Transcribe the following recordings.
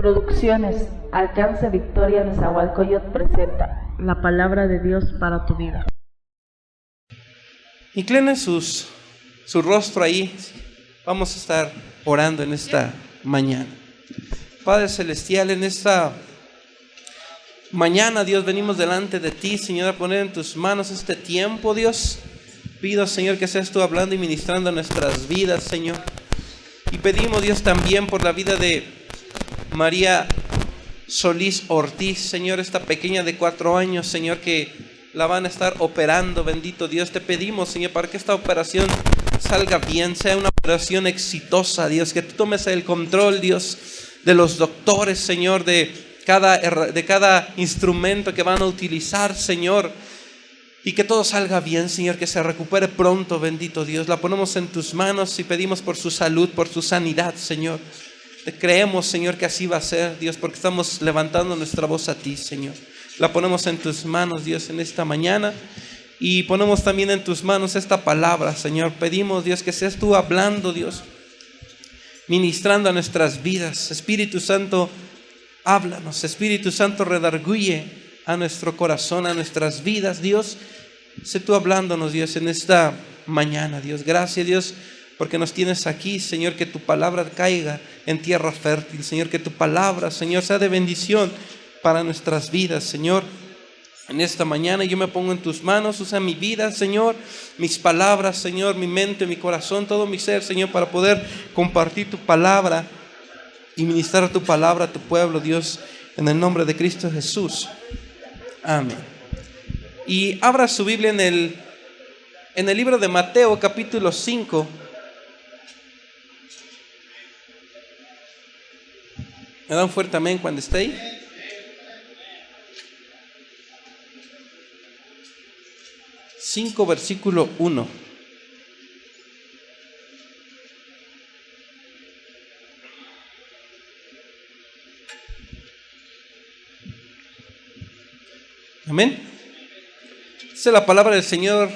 Producciones Alcance Victoria Nezahualcóyotl presenta la palabra de Dios para tu vida. Inclinen su rostro ahí. Vamos a estar orando en esta mañana. Padre Celestial, en esta mañana, Dios, venimos delante de ti, Señor, a poner en tus manos este tiempo, Dios. Pido, Señor, que seas tú hablando y ministrando en nuestras vidas, Señor. Y pedimos, Dios, también por la vida de María Solís Ortiz, Señor, esta pequeña de 4 años, Señor, que la van a estar operando, bendito Dios. Te pedimos, Señor, para que esta operación salga bien, sea una operación exitosa, Dios, que tú tomes el control, Dios, de los doctores, Señor, de cada instrumento que van a utilizar, Señor, y que todo salga bien, Señor, que se recupere pronto, bendito Dios. La ponemos en tus manos y pedimos por su salud, por su sanidad, Señor. Te creemos, Señor, que así va a ser, Dios, porque estamos levantando nuestra voz a ti, Señor. La ponemos en tus manos, Dios, en esta mañana. Y ponemos también en tus manos esta palabra, Señor. Pedimos, Dios, que seas tú hablando, Dios, ministrando a nuestras vidas. Espíritu Santo, háblanos. Espíritu Santo, redarguye a nuestro corazón, a nuestras vidas, Dios. Sé tú hablándonos, Dios, en esta mañana, Dios. Gracias, Dios, porque nos tienes aquí, Señor. Que tu palabra caiga en tierra fértil, Señor. Que tu palabra, Señor, sea de bendición para nuestras vidas, Señor. En esta mañana yo me pongo en tus manos. Usa mi vida, Señor, mis palabras, Señor, mi mente, mi corazón, todo mi ser, Señor, para poder compartir tu palabra y ministrar tu palabra a tu pueblo, Dios, en el nombre de Cristo Jesús. Amén. Y abra su Biblia en el libro de Mateo, capítulo 5. ¿Me da un fuerte amén cuando esté ahí? Versículo 1. Amén. Esta es la palabra del Señor.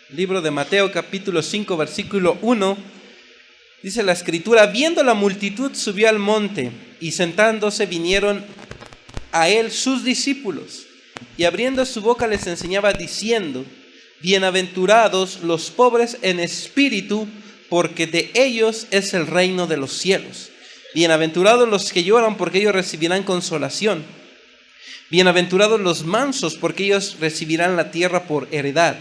Libro de Mateo, capítulo 5, versículo 1. Dice la escritura: viendo la multitud, subió al monte, y sentándose vinieron a él sus discípulos, y abriendo su boca les enseñaba diciendo: bienaventurados los pobres en espíritu, porque de ellos es el reino de los cielos. Bienaventurados los que lloran, porque ellos recibirán consolación. Bienaventurados los mansos, porque ellos recibirán la tierra por heredad.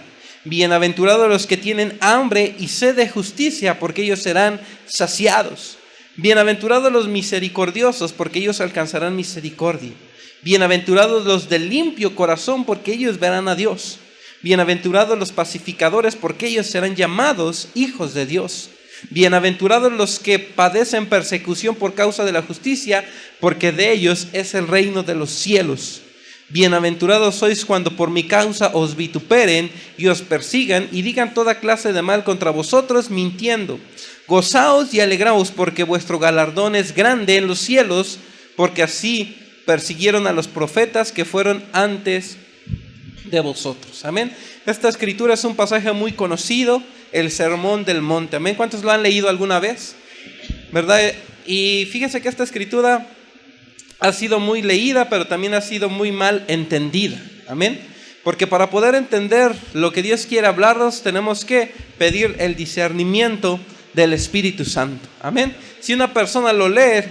Bienaventurados los que tienen hambre y sed de justicia, porque ellos serán saciados. Bienaventurados los misericordiosos, porque ellos alcanzarán misericordia. Bienaventurados los de limpio corazón, porque ellos verán a Dios. Bienaventurados los pacificadores, porque ellos serán llamados hijos de Dios. Bienaventurados los que padecen persecución por causa de la justicia, porque de ellos es el reino de los cielos. Bienaventurados sois cuando por mi causa os vituperen y os persigan y digan toda clase de mal contra vosotros, mintiendo. Gozaos y alegraos, porque vuestro galardón es grande en los cielos, porque así persiguieron a los profetas que fueron antes de vosotros. Amén. Esta escritura es un pasaje muy conocido, el Sermón del Monte. Amén. ¿Cuántos lo han leído alguna vez? ¿Verdad? Y fíjense que esta escritura ha sido muy leída, pero también ha sido muy mal entendida. Amén. Porque para poder entender lo que Dios quiere hablarnos, tenemos que pedir el discernimiento del Espíritu Santo. Amén. Si una persona lo lee,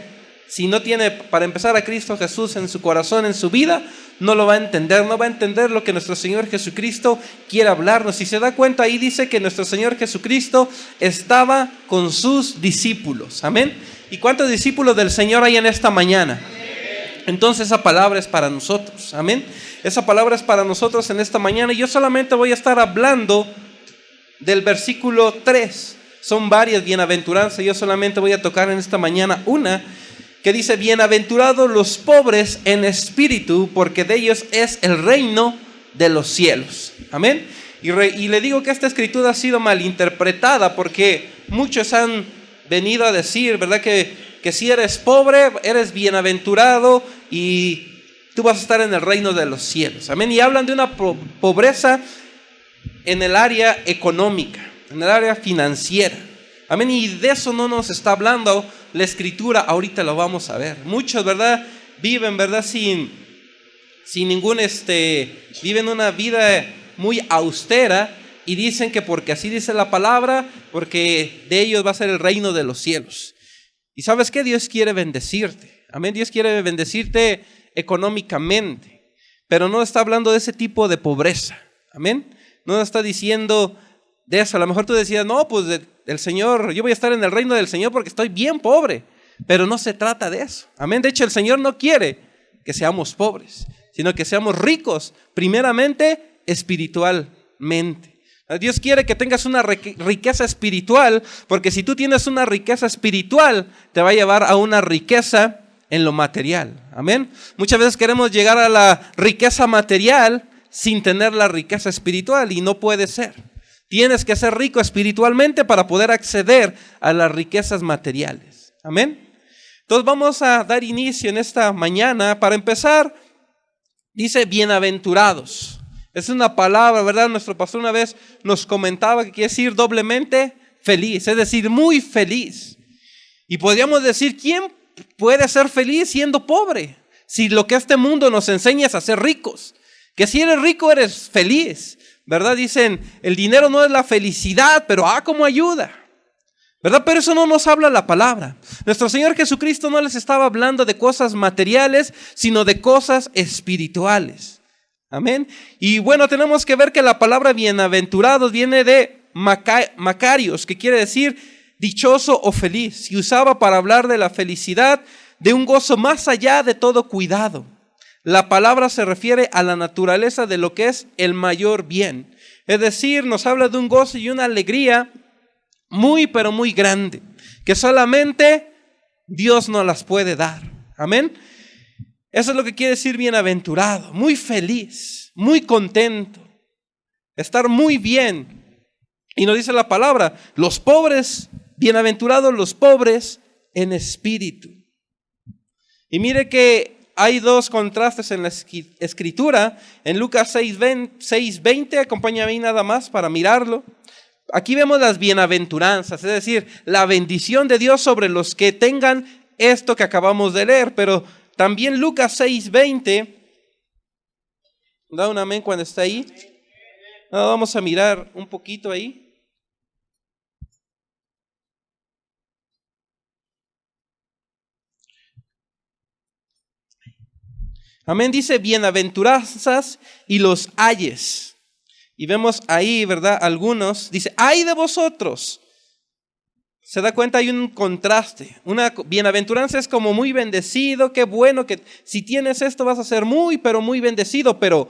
si no tiene para empezar a Cristo Jesús en su corazón, en su vida, no lo va a entender, no va a entender lo que nuestro Señor Jesucristo quiere hablarnos. Si se da cuenta, ahí dice que nuestro Señor Jesucristo estaba con sus discípulos. Amén. ¿Y cuántos discípulos del Señor hay en esta mañana? Entonces esa palabra es para nosotros. Amén. Esa palabra es para nosotros en esta mañana. Y yo solamente voy a estar hablando del versículo 3. Son varias bienaventuranzas. Yo solamente voy a tocar en esta mañana una que dice: bienaventurados los pobres en espíritu, porque de ellos es el reino de los cielos. Amén. Y le digo que esta escritura ha sido malinterpretada, porque muchos han venido a decir, ¿verdad?, que si eres pobre, eres bienaventurado y tú vas a estar en el reino de los cielos. Amén. Y hablan de una pobreza en el área económica, en el área financiera. Amén. Y de eso no nos está hablando la escritura, ahorita lo vamos a ver. Muchos, ¿verdad? Viven, ¿verdad? Sin ningún, viven una vida muy austera y dicen que porque así dice la palabra, porque de ellos va a ser el reino de los cielos. Y ¿sabes qué? Dios quiere bendecirte. Amén. Dios quiere bendecirte económicamente, pero no está hablando de ese tipo de pobreza. Amén. No está diciendo de eso. A lo mejor tú decías, no, pues el Señor, yo voy a estar en el reino del Señor porque estoy bien pobre. Pero no se trata de eso. Amén. De hecho, el Señor no quiere que seamos pobres, sino que seamos ricos, primeramente espiritualmente. Dios quiere que tengas una riqueza espiritual, porque si tú tienes una riqueza espiritual, te va a llevar a una riqueza en lo material. Amén. Muchas veces queremos llegar a la riqueza material sin tener la riqueza espiritual, y no puede ser. Tienes que ser rico espiritualmente para poder acceder a las riquezas materiales. Amén. Entonces vamos a dar inicio en esta mañana. Para empezar, dice bienaventurados. Es una palabra, ¿verdad? Nuestro pastor una vez nos comentaba que quiere decir doblemente feliz, es decir, muy feliz. Y podríamos decir, ¿quién puede ser feliz siendo pobre? Si lo que este mundo nos enseña es a ser ricos. Que si eres rico eres feliz, ¿verdad? Dicen, el dinero no es la felicidad, pero cómo ayuda, ¿verdad? Pero eso no nos habla la palabra. Nuestro Señor Jesucristo no les estaba hablando de cosas materiales, sino de cosas espirituales. Amén. Y bueno, tenemos que ver que la palabra bienaventurados viene de Macarios, que quiere decir dichoso o feliz. Y usaba para hablar de la felicidad, de un gozo más allá de todo cuidado. La palabra se refiere a la naturaleza de lo que es el mayor bien. Es decir, nos habla de un gozo y una alegría muy, pero muy grande, que solamente Dios nos las puede dar. Amén. Eso es lo que quiere decir bienaventurado, muy feliz, muy contento, estar muy bien. Y nos dice la palabra, los pobres, bienaventurados los pobres en espíritu. Y mire que hay dos contrastes en la escritura. En Lucas 6:20, acompáñame ahí nada más para mirarlo. Aquí vemos las bienaventuranzas, es decir, la bendición de Dios sobre los que tengan esto que acabamos de leer. Pero también Lucas 6:20, da un amén cuando está ahí. Vamos a mirar un poquito ahí. Amén, dice bienaventuranzas y los ayes. Y vemos ahí, ¿verdad? Algunos, dice, ay de vosotros. Se da cuenta, hay un contraste. Una bienaventuranza es como muy bendecido, qué bueno que si tienes esto vas a ser muy, pero muy bendecido. Pero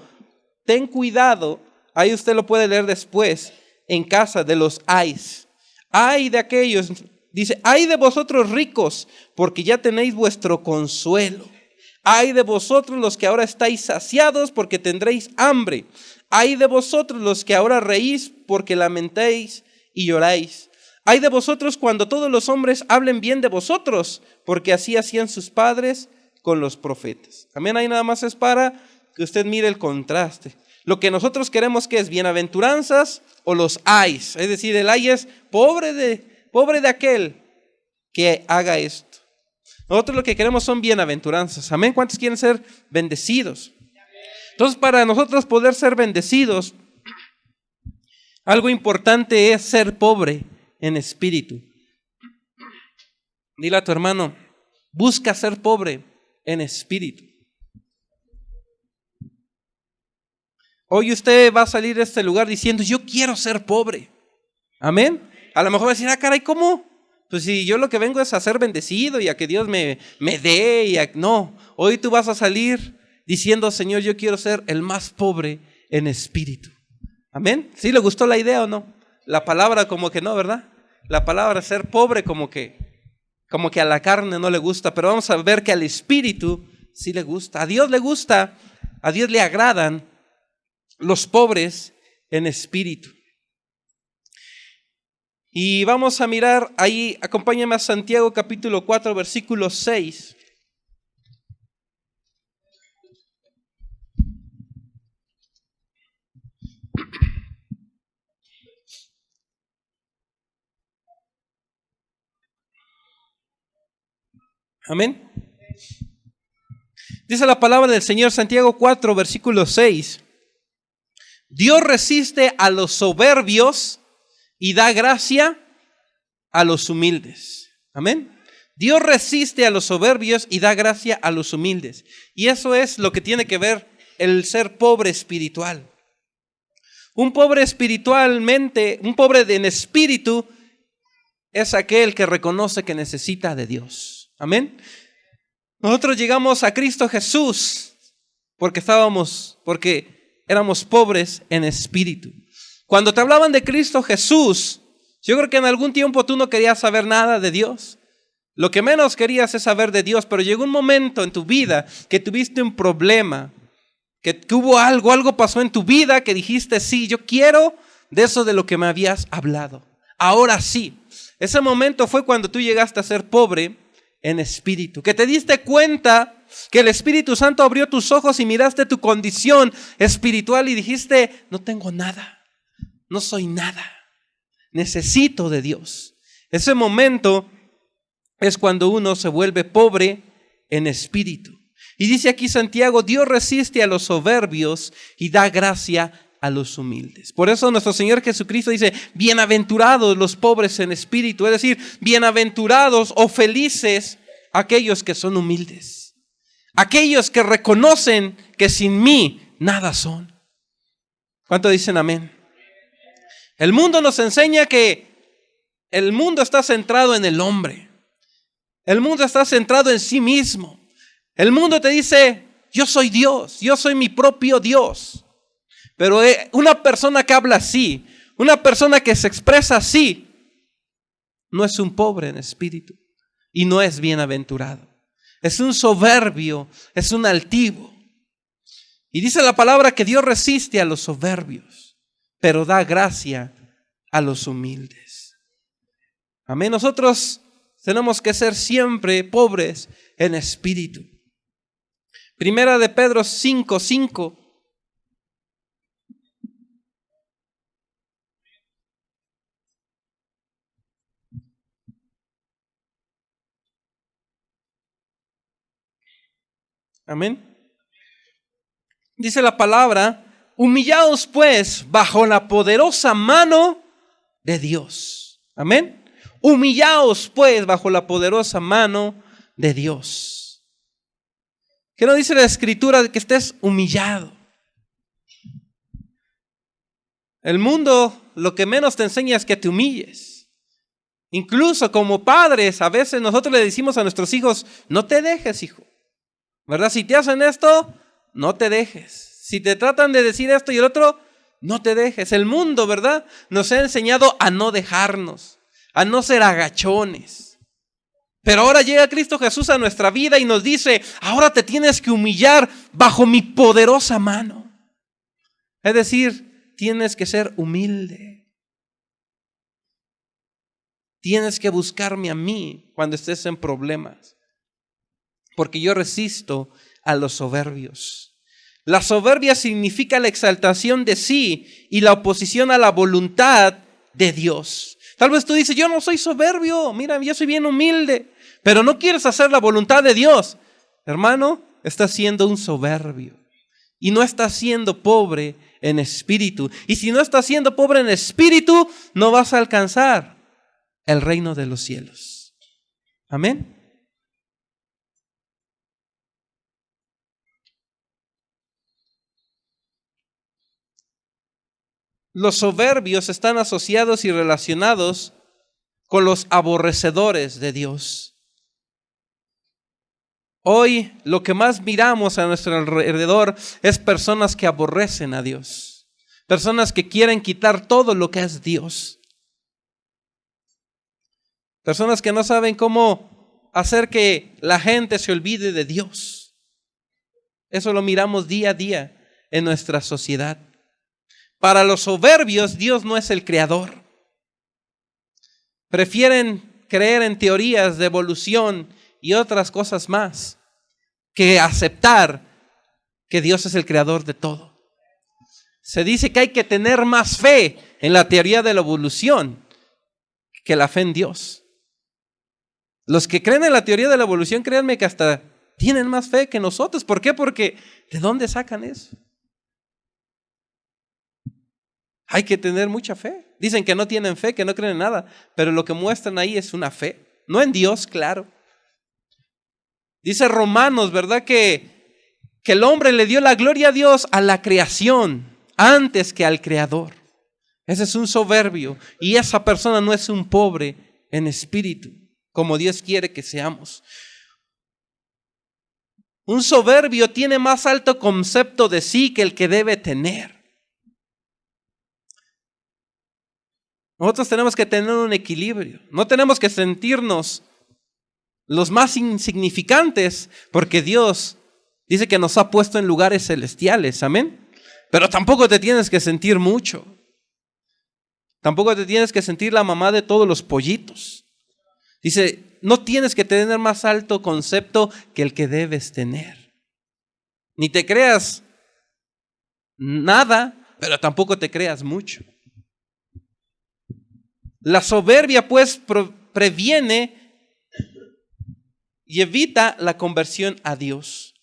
ten cuidado, ahí usted lo puede leer después, en casa, de los ayes. Ay de aquellos, dice, ay de vosotros ricos, porque ya tenéis vuestro consuelo. Ay de vosotros los que ahora estáis saciados, porque tendréis hambre. Ay de vosotros los que ahora reís, porque lamentéis y lloráis. Ay de vosotros cuando todos los hombres hablen bien de vosotros, porque así hacían sus padres con los profetas. Amén, ahí nada más es para que usted mire el contraste. Lo que nosotros queremos que es bienaventuranzas o los ayes, es decir, el ay es pobre de aquel que haga esto. Nosotros lo que queremos son bienaventuranzas. Amén, ¿cuántos quieren ser bendecidos? Entonces, para nosotros poder ser bendecidos, algo importante es ser pobre en espíritu. Dile a tu hermano, busca ser pobre en espíritu. Hoy usted va a salir de este lugar diciendo, yo quiero ser pobre. Amén. A lo mejor va a decir, caray, ¿cómo? Pues si yo lo que vengo es a ser bendecido y a que Dios me dé. No, hoy tú vas a salir diciendo, Señor, yo quiero ser el más pobre en espíritu. Amén. ¿Sí le gustó la idea o no? La palabra como que no, ¿verdad? La palabra ser pobre como que a la carne no le gusta, pero vamos a ver que al espíritu sí le gusta. A Dios le gusta, a Dios le agradan los pobres en espíritu. Y vamos a mirar ahí, acompáñame a Santiago capítulo 4, versículo 6. Amén. Dice la palabra del Señor, Santiago 4, versículo 6. Dios resiste a los soberbios y da gracia a los humildes. Amén. Dios resiste a los soberbios y da gracia a los humildes. Y eso es lo que tiene que ver el ser pobre espiritual. Un pobre espiritualmente, un pobre en espíritu, es aquel que reconoce que necesita de Dios. Amén. Nosotros llegamos a Cristo Jesús porque éramos pobres en espíritu. Cuando te hablaban de Cristo Jesús, yo creo que en algún tiempo tú no querías saber nada de Dios. Lo que menos querías es saber de Dios, pero llegó un momento en tu vida que tuviste un problema, que hubo algo pasó en tu vida que dijiste, sí, yo quiero de eso de lo que me habías hablado. Ahora sí. Ese momento fue cuando tú llegaste a ser pobre en espíritu, que te diste cuenta que el Espíritu Santo abrió tus ojos y miraste tu condición espiritual y dijiste, no tengo nada, no soy nada, necesito de Dios. Ese momento es cuando uno se vuelve pobre en espíritu. Y dice aquí Santiago, Dios resiste a los soberbios y da gracia a los humildes. Por eso nuestro Señor Jesucristo dice, bienaventurados los pobres en espíritu, es decir, bienaventurados o felices aquellos que son humildes, aquellos que reconocen que sin mí nada son. ¿Cuánto dicen amén? El mundo nos enseña que el mundo está centrado en el hombre. El mundo está centrado en sí mismo. El mundo te dice, yo soy Dios, yo soy mi propio Dios. Pero una persona que habla así, una persona que se expresa así, no es un pobre en espíritu y no es bienaventurado. Es un soberbio, es un altivo. Y dice la palabra que Dios resiste a los soberbios, pero da gracia a los humildes. Amén. Nosotros tenemos que ser siempre pobres en espíritu. Primera de Pedro 5:5. Amén. Dice la palabra, humillaos pues bajo la poderosa mano de Dios. Amén. Humillaos pues bajo la poderosa mano de Dios. ¿Qué no dice la Escritura de que estés humillado? El mundo lo que menos te enseña es que te humilles. Incluso como padres, a veces nosotros le decimos a nuestros hijos, no te dejes, hijo. ¿Verdad? Si te hacen esto, no te dejes. Si te tratan de decir esto y el otro, no te dejes. El mundo, ¿verdad?, nos ha enseñado a no dejarnos, a no ser agachones. Pero ahora llega Cristo Jesús a nuestra vida y nos dice, ahora te tienes que humillar bajo mi poderosa mano. Es decir, tienes que ser humilde. Tienes que buscarme a mí cuando estés en problemas. Porque yo resisto a los soberbios. La soberbia significa la exaltación de sí y la oposición a la voluntad de Dios. Tal vez tú dices, yo no soy soberbio, mira, yo soy bien humilde, pero no quieres hacer la voluntad de Dios. Hermano, estás siendo un soberbio y no estás siendo pobre en espíritu. Y si no estás siendo pobre en espíritu, no vas a alcanzar el reino de los cielos. Amén. Los soberbios están asociados y relacionados con los aborrecedores de Dios. Hoy lo que más miramos a nuestro alrededor es personas que aborrecen a Dios, personas que quieren quitar todo lo que es Dios, personas que no saben cómo hacer que la gente se olvide de Dios. Eso lo miramos día a día en nuestra sociedad. Para los soberbios, Dios no es el creador. Prefieren creer en teorías de evolución y otras cosas más que aceptar que Dios es el creador de todo. Se dice que hay que tener más fe en la teoría de la evolución que la fe en Dios. Los que creen en la teoría de la evolución, créanme que hasta tienen más fe que nosotros. ¿Por qué? Porque ¿de dónde sacan eso? Hay que tener mucha fe. Dicen que no tienen fe, que no creen en nada, pero lo que muestran ahí es una fe. No en Dios, claro. Dice Romanos, ¿verdad? Que el hombre le dio la gloria a Dios a la creación antes que al Creador. Ese es un soberbio y esa persona no es un pobre en espíritu, como Dios quiere que seamos. Un soberbio tiene más alto concepto de sí que el que debe tener. Nosotros tenemos que tener un equilibrio. No tenemos que sentirnos los más insignificantes, porque Dios dice que nos ha puesto en lugares celestiales, amén. Pero tampoco te tienes que sentir mucho. Tampoco te tienes que sentir la mamá de todos los pollitos. Dice, no tienes que tener más alto concepto que el que debes tener. Ni te creas nada, pero tampoco te creas mucho. La soberbia pues previene y evita la conversión a Dios.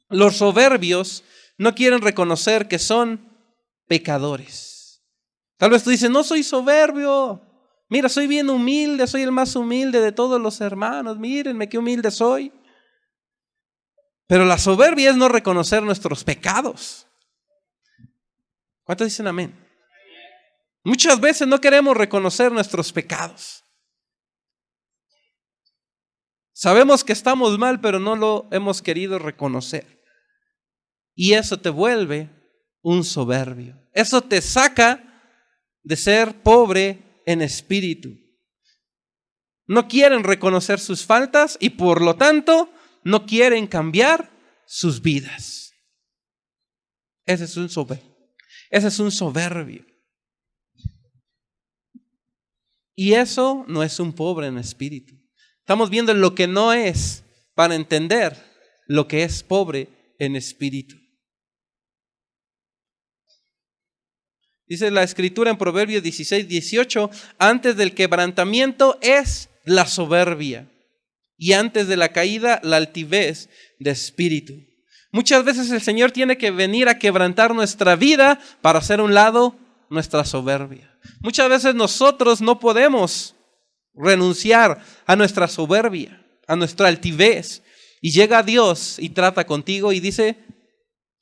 Los soberbios no quieren reconocer que son pecadores. Tal vez tú dices, no soy soberbio. Mira, soy bien humilde, soy el más humilde de todos los hermanos. Mírenme qué humilde soy. Pero la soberbia es no reconocer nuestros pecados. ¿Cuántos dicen amén? Muchas veces no queremos reconocer nuestros pecados. Sabemos que estamos mal, pero no lo hemos querido reconocer. Y eso te vuelve un soberbio. Eso te saca de ser pobre en espíritu. No quieren reconocer sus faltas y por lo tanto no quieren cambiar sus vidas. Ese es un soberbio. Ese es un soberbio. Y eso no es un pobre en espíritu. Estamos viendo lo que no es para entender lo que es pobre en espíritu. Dice la escritura en Proverbios 16:18, antes del quebrantamiento es la soberbia y antes de la caída la altivez de espíritu. Muchas veces el Señor tiene que venir a quebrantar nuestra vida para hacer a un lado nuestra soberbia. Muchas veces nosotros no podemos renunciar a nuestra soberbia, a nuestra altivez. Y llega Dios y trata contigo y dice,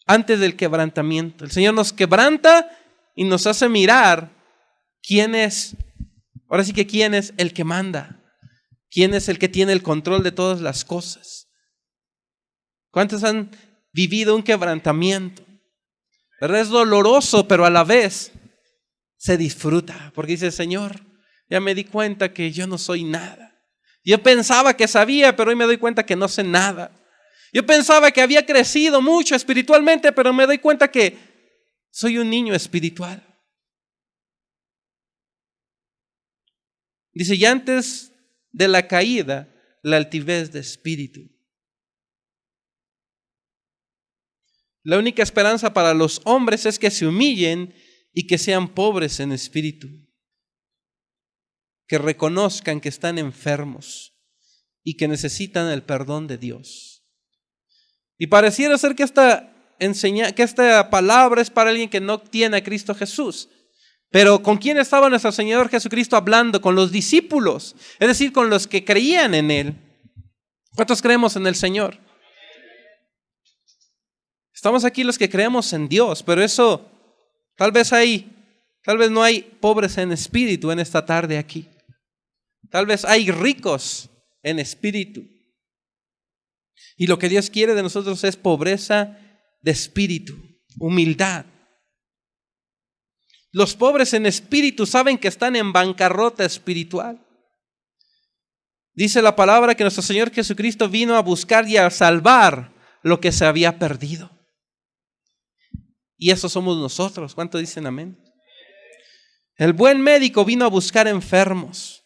antes del quebrantamiento. El Señor nos quebranta y nos hace mirar quién es, ahora sí que quién es el que manda, quién es el que tiene el control de todas las cosas. ¿Cuántos han vivido un quebrantamiento? ¿Verdad? Es doloroso, pero a la vez se disfruta, porque dice, Señor, ya me di cuenta que yo no soy nada. Yo pensaba que sabía, pero hoy me doy cuenta que no sé nada. Yo pensaba que había crecido mucho espiritualmente, pero me doy cuenta que soy un niño espiritual. Dice, y antes de la caída, la altivez de espíritu. La única esperanza para los hombres es que se humillen y que sean pobres en espíritu, que reconozcan que están enfermos y que necesitan el perdón de Dios. Y pareciera ser que esta palabra es para alguien que no tiene a Cristo Jesús. Pero ¿con quién estaba nuestro Señor Jesucristo hablando? Con los discípulos, es decir, con los que creían en Él. ¿Cuántos creemos en el Señor? Estamos aquí los que creemos en Dios, pero eso tal vez no hay pobres en espíritu en esta tarde aquí. Tal vez hay ricos en espíritu. Y lo que Dios quiere de nosotros es pobreza de espíritu, humildad. Los pobres en espíritu saben que están en bancarrota espiritual. Dice la palabra que nuestro Señor Jesucristo vino a buscar y a salvar lo que se había perdido. Y eso somos nosotros. ¿Cuánto dicen amén? El buen médico vino a buscar enfermos.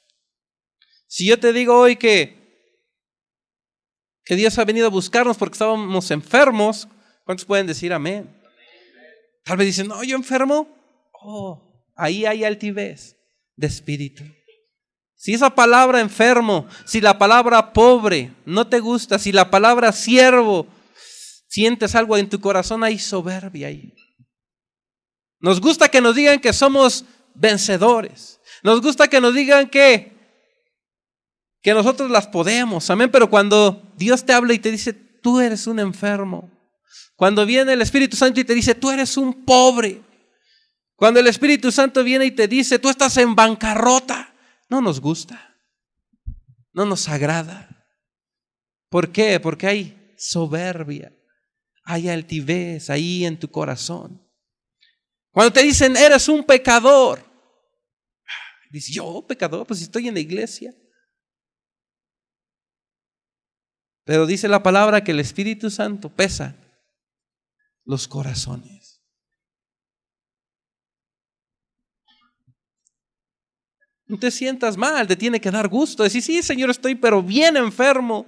Si yo te digo hoy que Dios ha venido a buscarnos porque estábamos enfermos, ¿cuántos pueden decir amén? Tal vez dicen, no, yo enfermo. Oh, ahí hay altivez de espíritu. Si esa palabra enfermo, si la palabra pobre no te gusta, si la palabra siervo, sientes algo en tu corazón, hay soberbia ahí. Nos gusta que nos digan que somos vencedores. Nos gusta que nos digan que nosotros las podemos, amén. Pero cuando Dios te habla y te dice, tú eres un enfermo. Cuando viene el Espíritu Santo y te dice, tú eres un pobre. Cuando el Espíritu Santo viene y te dice, tú estás en bancarrota, no nos gusta, no nos agrada. ¿Por qué? Porque hay soberbia, hay altivez ahí en tu corazón. Cuando te dicen, eres un pecador, dices, yo pecador, pues estoy en la iglesia. Pero dice la palabra que el Espíritu Santo pesa los corazones. No te sientas mal, te tiene que dar gusto. Decir, sí, Señor, estoy pero bien enfermo,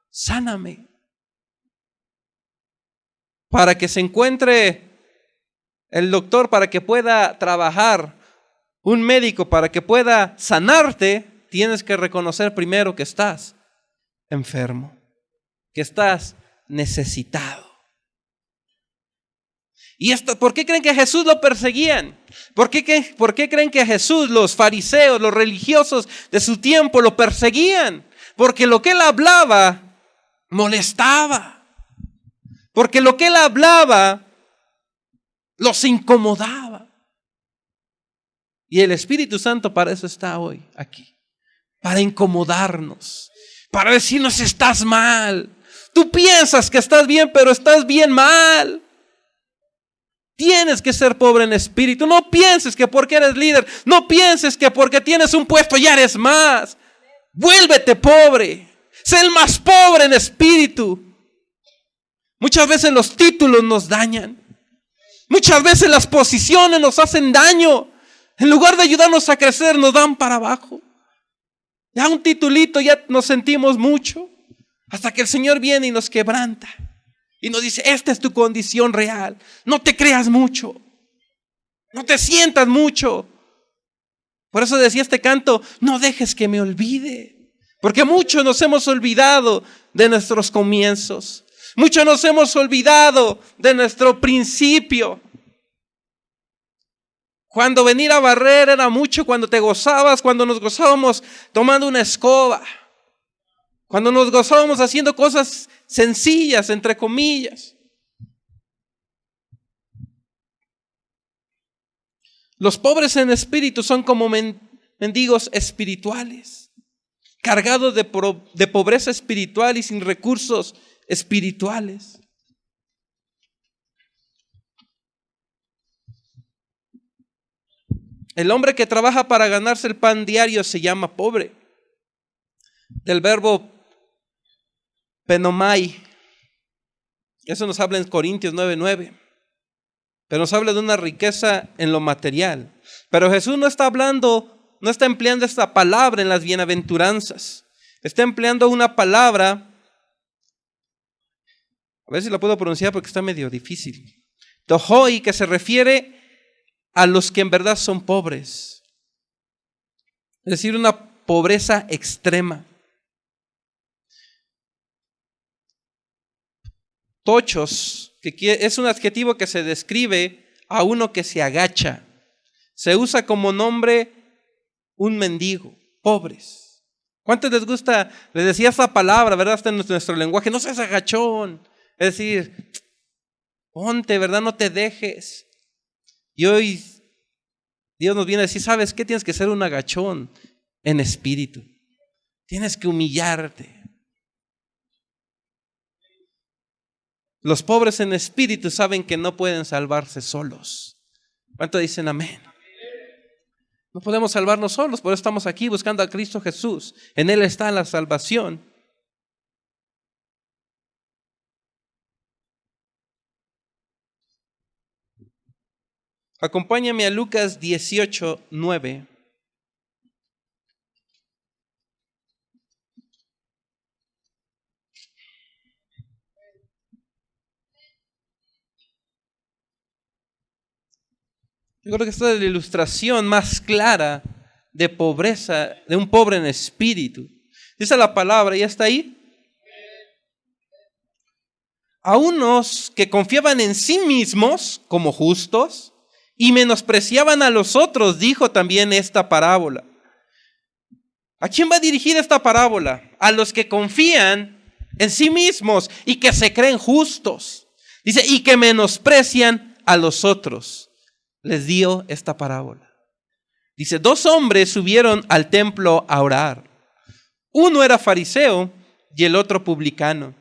sáname. Para que se encuentre el doctor, para que pueda trabajar, un médico, para que pueda sanarte, tienes que reconocer primero que estás enfermo, que estás necesitado. ¿Y por qué creen que a Jesús lo perseguían? ¿Por qué creen que a Jesús los fariseos, los religiosos de su tiempo lo perseguían? Porque lo que él hablaba molestaba. Porque lo que él hablaba los incomodaba. Y el Espíritu Santo para eso está hoy aquí. Para incomodarnos. Para decirnos, estás mal. Tú piensas que estás bien, pero estás bien mal. Tienes que ser pobre en espíritu. No pienses que porque eres líder, no pienses que porque tienes un puesto ya eres más. Vuélvete pobre. Sé el más pobre en espíritu. Muchas veces los títulos nos dañan. Muchas veces las posiciones nos hacen daño. En lugar de ayudarnos a crecer, nos dan para abajo. Ya un titulito, ya nos sentimos mucho. Hasta que el Señor viene y nos quebranta. Y nos dice, esta es tu condición real. No te creas mucho. No te sientas mucho. Por eso decía este canto, no dejes que me olvide. Porque muchos nos hemos olvidado de nuestros comienzos. Muchos nos hemos olvidado de nuestro principio. Cuando venir a barrer era mucho, cuando te gozabas, cuando nos gozábamos tomando una escoba. Cuando nos gozábamos haciendo cosas sencillas, entre comillas. Los pobres en espíritu son como mendigos espirituales, cargados de pobreza espiritual y sin recursos espirituales. El hombre que trabaja para ganarse el pan diario se llama pobre. Del verbo penomai. Eso nos habla en Corintios 9:9. Pero nos habla de una riqueza en lo material. Pero Jesús no está empleando esta palabra en las bienaventuranzas. Está empleando una palabra, a ver si la puedo pronunciar porque está medio difícil. Tohoi, que se refiere a los que en verdad son pobres. Es decir, una pobreza extrema. Tochos, que es un adjetivo que se describe a uno que se agacha. Se usa como nombre un mendigo, pobres. ¿Cuántos les gusta? Les decía esa palabra, ¿verdad? Hasta en nuestro lenguaje, no seas agachón. Es decir, ponte, ¿verdad? No te dejes. Y hoy Dios nos viene a decir, ¿sabes qué? Tienes que ser un agachón en espíritu. Tienes que humillarte. Los pobres en espíritu saben que no pueden salvarse solos. ¿Cuánto dicen amén? No podemos salvarnos solos, por eso estamos aquí buscando a Cristo Jesús. En Él está la salvación. Acompáñame a Lucas 18:9. Yo creo que esta es la ilustración más clara de pobreza, de un pobre en espíritu. Dice la palabra, ¿ya está ahí? A unos que confiaban en sí mismos como justos y menospreciaban a los otros, dijo también esta parábola. ¿A quién va dirigida esta parábola? A los que confían en sí mismos y que se creen justos. Dice, y que menosprecian a los otros. Les dio esta parábola. Dice, 2 hombres subieron al templo a orar. Uno era fariseo y el otro publicano.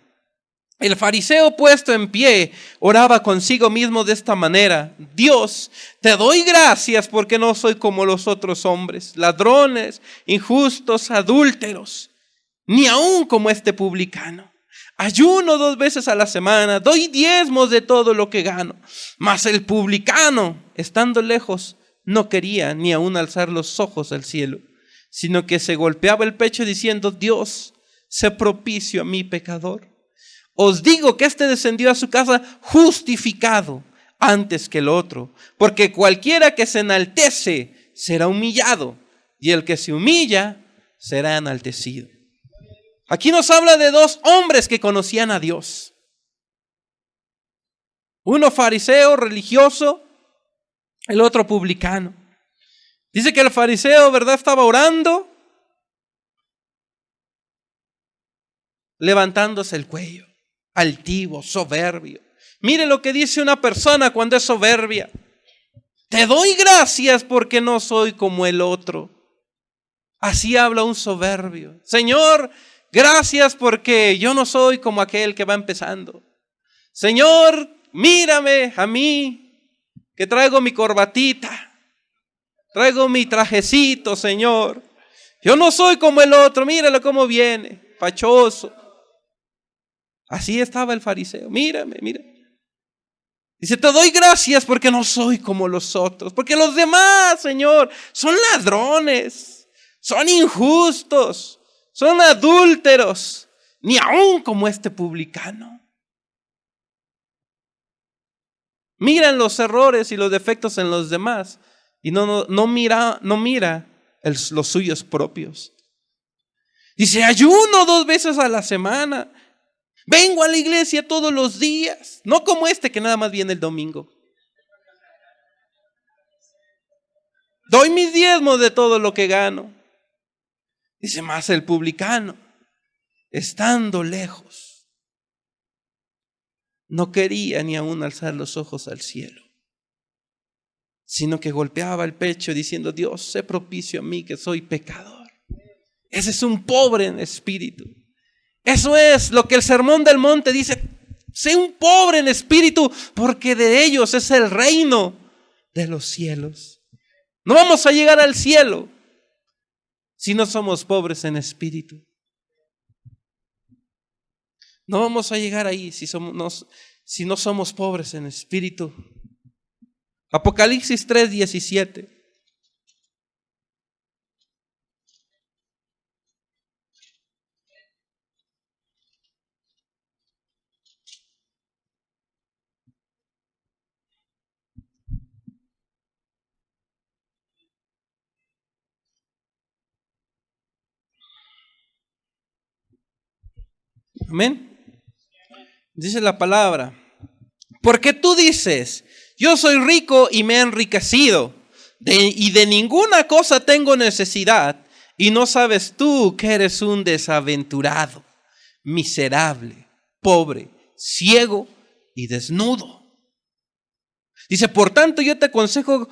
El fariseo, puesto en pie, oraba consigo mismo de esta manera: Dios, te doy gracias porque no soy como los otros hombres, ladrones, injustos, adúlteros, ni aun como este publicano. Ayuno 2 veces a la semana, doy diezmos de todo lo que gano. Mas el publicano, estando lejos, no quería ni aun alzar los ojos al cielo, sino que se golpeaba el pecho diciendo: Dios, sé propicio a mí pecador. Os digo que este descendió a su casa justificado antes que el otro, porque cualquiera que se enaltece será humillado, y el que se humilla será enaltecido. Aquí nos habla de 2 hombres que conocían a Dios. Uno fariseo, religioso, el otro publicano. Dice que el fariseo, ¿verdad?, estaba orando, levantándose el cuello, altivo, soberbio. Mire lo que dice una persona cuando es soberbia: te doy gracias porque no soy como el otro. Así habla un soberbio. Señor, gracias porque yo no soy como aquel que va empezando. Señor, mírame a mí, que traigo mi corbatita, traigo mi trajecito, Señor. Yo no soy como el otro, míralo cómo viene, fachoso. Así estaba el fariseo. Mírame, mira. Dice, te doy gracias porque no soy como los otros, porque los demás, Señor, son ladrones, son injustos, son adúlteros, ni aun como este publicano. Miran los errores y los defectos en los demás y no mira los suyos propios. Dice, ayuno 2 veces a la semana. Vengo a la iglesia todos los días, no como este que nada más viene el domingo. Doy mis diezmos de todo lo que gano. Dice, más el publicano, estando lejos, no quería ni aún alzar los ojos al cielo, sino que golpeaba el pecho diciendo: Dios, sé propicio a mí que soy pecador. Ese es un pobre en espíritu. Eso es lo que el Sermón del Monte dice: sé un pobre en espíritu, porque de ellos es el reino de los cielos. No vamos a llegar al cielo si no somos pobres en espíritu. No vamos a llegar ahí si no somos pobres en espíritu. Apocalipsis 3:17. Amén. Dice la palabra: porque tú dices, yo soy rico y me he enriquecido, y de ninguna cosa tengo necesidad, y no sabes tú que eres un desaventurado, miserable, pobre, ciego y desnudo. Dice, por tanto yo te aconsejo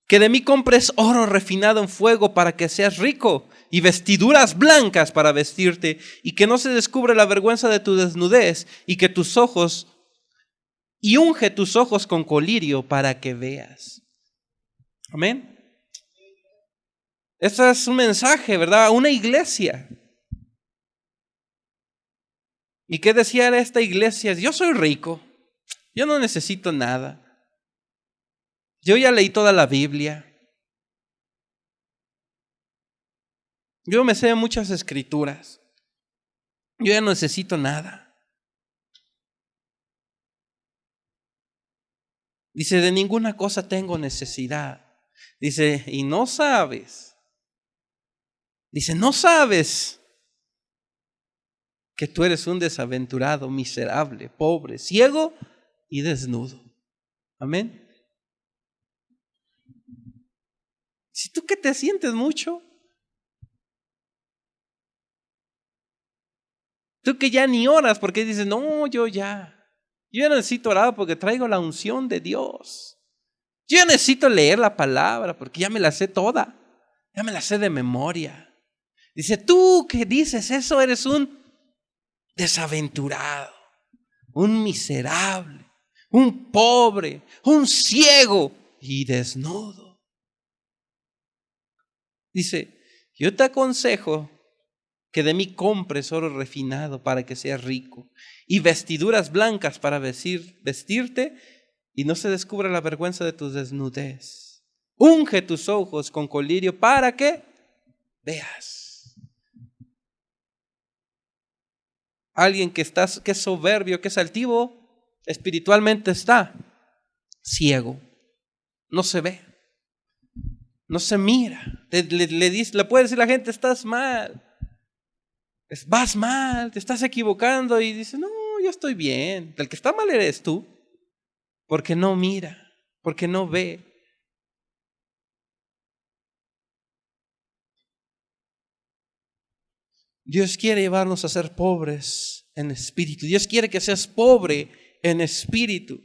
que de mí compres oro refinado en fuego para que seas rico, y vestiduras blancas para vestirte, y que no se descubra la vergüenza de tu desnudez, y unge tus ojos con colirio para que veas. Amén. Este es un mensaje, ¿verdad? A una iglesia. ¿Y qué decía esta iglesia? Yo soy rico, yo no necesito nada. Yo ya leí toda la Biblia. Yo me sé muchas escrituras. Yo ya no necesito nada. Dice, de ninguna cosa tengo necesidad. Dice, y no sabes Dice, ¿no sabes que tú eres un desaventurado, miserable, pobre, ciego y desnudo? Amén. Si tú que te sientes mucho, tú que ya ni oras porque dices, no, yo ya necesito orar porque traigo la unción de Dios. Yo ya necesito leer la palabra porque ya me la sé toda, ya me la sé de memoria. Dice, tú que dices eso eres un desaventurado, un miserable, un pobre, un ciego y desnudo. Dice, yo te aconsejo que de mí compres oro refinado para que seas rico y vestiduras blancas para vestirte y no se descubra la vergüenza de tu desnudez. Unge tus ojos con colirio para que veas. Alguien que es soberbio, que es altivo, espiritualmente está ciego. No se ve, no se mira. Le puede decir la gente, estás mal. Vas mal, te estás equivocando y dice, no, yo estoy bien. El que está mal eres tú, porque no mira, porque no ve. Dios quiere llevarnos a ser pobres en espíritu. Dios quiere que seas pobre en espíritu.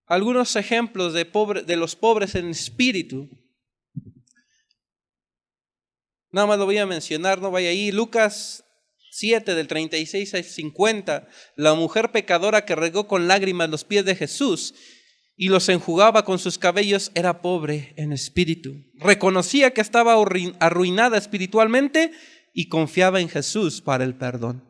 Algunos ejemplos de los pobres en espíritu. Nada más lo voy a mencionar, no vaya ahí. Lucas 7, del 36 al 50. La mujer pecadora que regó con lágrimas los pies de Jesús y los enjugaba con sus cabellos era pobre en espíritu. Reconocía que estaba arruinada espiritualmente y confiaba en Jesús para el perdón.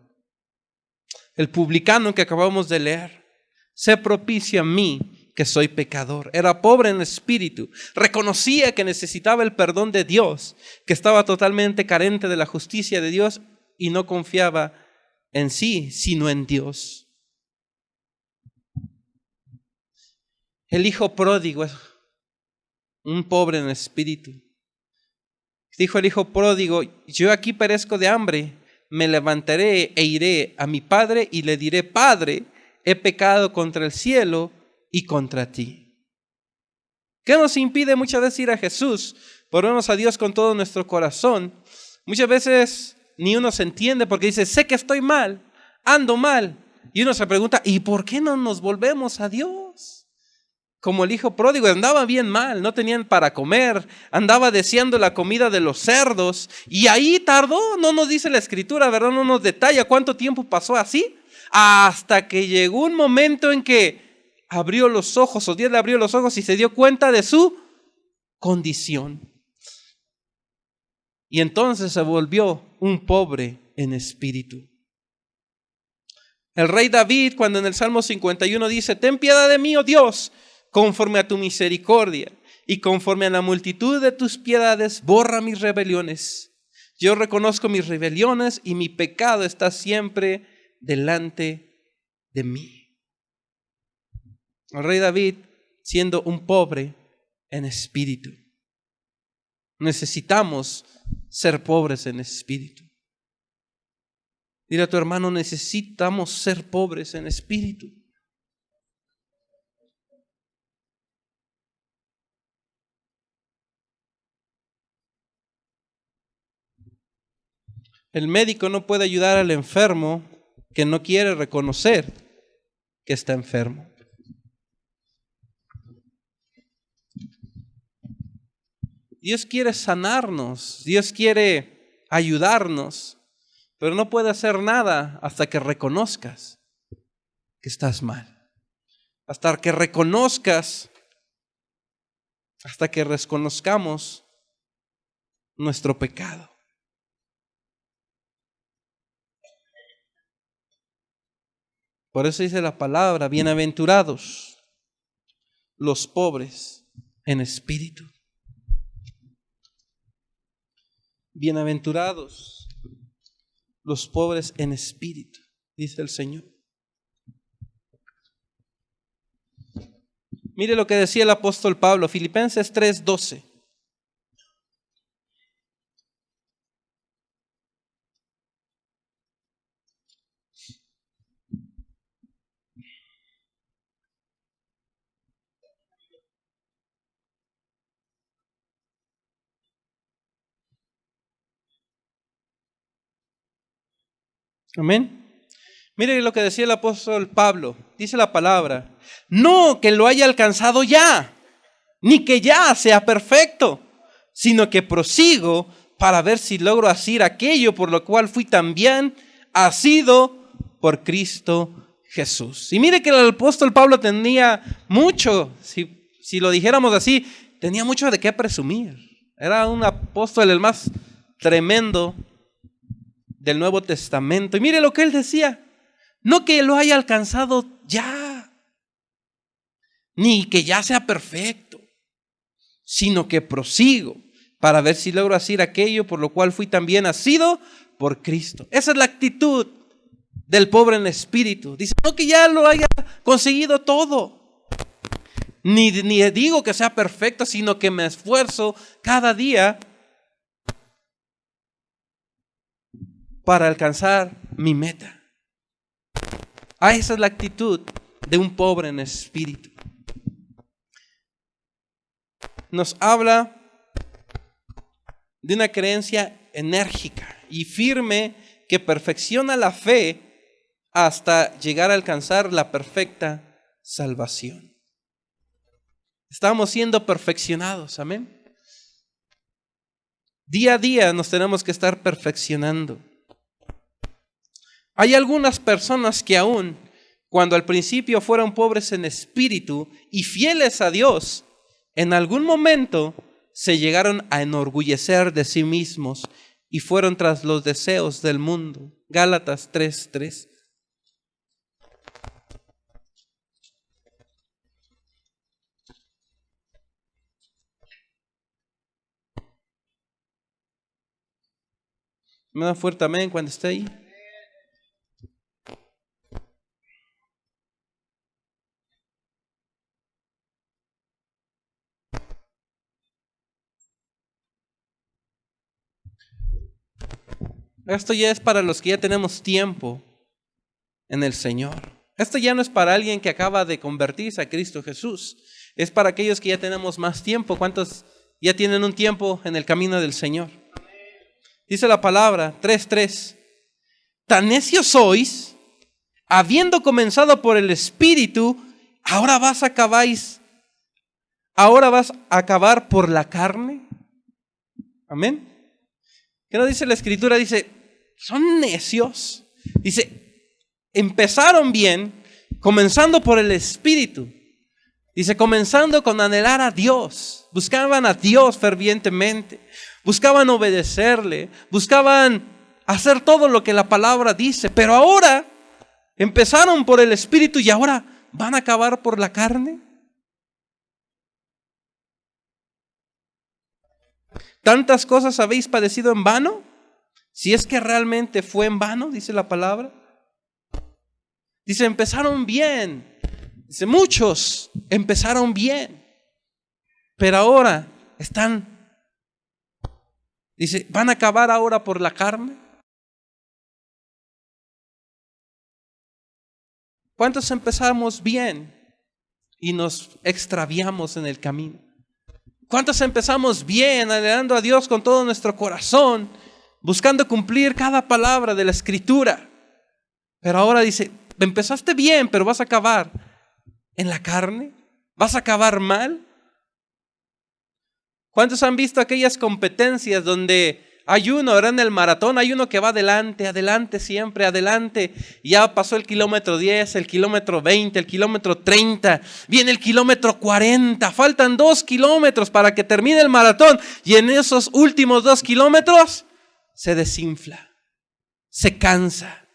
El publicano que acabamos de leer, sé propicio a mí, que soy pecador. Era pobre en espíritu, reconocía que necesitaba el perdón de Dios, que estaba totalmente carente de la justicia de Dios y no confiaba en sí, sino en Dios. El hijo pródigo es un pobre en espíritu. Dijo el hijo pródigo, yo aquí perezco de hambre, me levantaré e iré a mi padre y le diré, Padre, he pecado contra el cielo y contra ti. ¿Qué nos impide muchas veces ir a Jesús? Volvemos a Dios con todo nuestro corazón. Muchas veces ni uno se entiende porque dice, sé que estoy mal, ando mal. Y uno se pregunta, ¿y por qué no nos volvemos a Dios? Como el hijo pródigo, andaba bien mal, no tenían para comer, andaba deseando la comida de los cerdos y ahí tardó, no nos dice la escritura, ¿verdad? No nos detalla cuánto tiempo pasó así, hasta que llegó un momento en que abrió los ojos, o Dios le abrió los ojos y se dio cuenta de su condición. Y entonces se volvió un pobre en espíritu. El rey David, cuando en el Salmo 51 dice, ten piedad de mí, oh Dios, conforme a tu misericordia y conforme a la multitud de tus piedades, borra mis rebeliones. Yo reconozco mis rebeliones y mi pecado está siempre delante de mí. El rey David, siendo un pobre en espíritu. Necesitamos ser pobres en espíritu. Dile a tu hermano, necesitamos ser pobres en espíritu. El médico no puede ayudar al enfermo que no quiere reconocer que está enfermo. Dios quiere sanarnos, Dios quiere ayudarnos, pero no puede hacer nada hasta que reconozcas que estás mal. Hasta que reconozcamos nuestro pecado. Por eso dice la palabra, bienaventurados los pobres en espíritu. Bienaventurados los pobres en espíritu, dice el Señor. Mire lo que decía el apóstol Pablo, Filipenses 3:12. Amén. Mire lo que decía el apóstol Pablo, dice la palabra, no que lo haya alcanzado ya, ni que ya sea perfecto, sino que prosigo para ver si logro hacer aquello por lo cual fui también asido por Cristo Jesús. Y mire que el apóstol Pablo tenía mucho, si lo dijéramos así, tenía mucho de qué presumir. Era un apóstol el más tremendo del Nuevo Testamento. Y mire lo que él decía, no que lo haya alcanzado ya, ni que ya sea perfecto, sino que prosigo para ver si logro hacer aquello por lo cual fui también asido por Cristo. Esa es la actitud del pobre en espíritu. Dice, no que ya lo haya conseguido todo, ni digo que sea perfecto, sino que me esfuerzo cada día para alcanzar mi meta. Esa es la actitud de un pobre en espíritu. Nos habla de una creencia enérgica y firme que perfecciona la fe hasta llegar a alcanzar la perfecta salvación. Estamos siendo perfeccionados, amén. Día a día nos tenemos que estar perfeccionando. Hay algunas personas que aún, cuando al principio fueron pobres en espíritu y fieles a Dios, en algún momento se llegaron a enorgullecer de sí mismos y fueron tras los deseos del mundo. Gálatas 3:3. ¿Me da fuerte amén cuando esté ahí? Esto ya es para los que ya tenemos tiempo en el Señor. Esto ya no es para alguien que acaba de convertirse a Cristo Jesús. Es para aquellos que ya tenemos más tiempo. ¿Cuántos ya tienen un tiempo en el camino del Señor? Dice la palabra 3:3. Tan necios sois, habiendo comenzado por el Espíritu, ahora vas a acabar por la carne. Amén. ¿Qué nos dice la Escritura? Dice, son necios. Dice, empezaron bien, comenzando por el Espíritu. Dice, comenzando con anhelar a Dios. Buscaban a Dios fervientemente. Buscaban obedecerle. Buscaban hacer todo lo que la palabra dice. Pero ahora empezaron por el Espíritu y ahora van a acabar por la carne. ¿Tantas cosas habéis padecido en vano? Si es que realmente fue en vano, dice la palabra. Dice, empezaron bien. Dice, muchos empezaron bien. Pero ahora dice, ¿van a acabar ahora por la carne? ¿Cuántos empezamos bien y nos extraviamos en el camino? ¿Cuántos empezamos bien, adorando a Dios con todo nuestro corazón, buscando cumplir cada palabra de la Escritura? Pero ahora dice, empezaste bien, pero vas a acabar en la carne. ¿Vas a acabar mal? ¿Cuántos han visto aquellas competencias donde hay uno, ahora en el maratón, hay uno que va adelante, adelante, siempre adelante? Ya pasó el kilómetro 10, el kilómetro 20, el kilómetro 30, viene el kilómetro 40, faltan 2 kilómetros para que termine el maratón, y en esos últimos 2 kilómetros se desinfla, se cansa,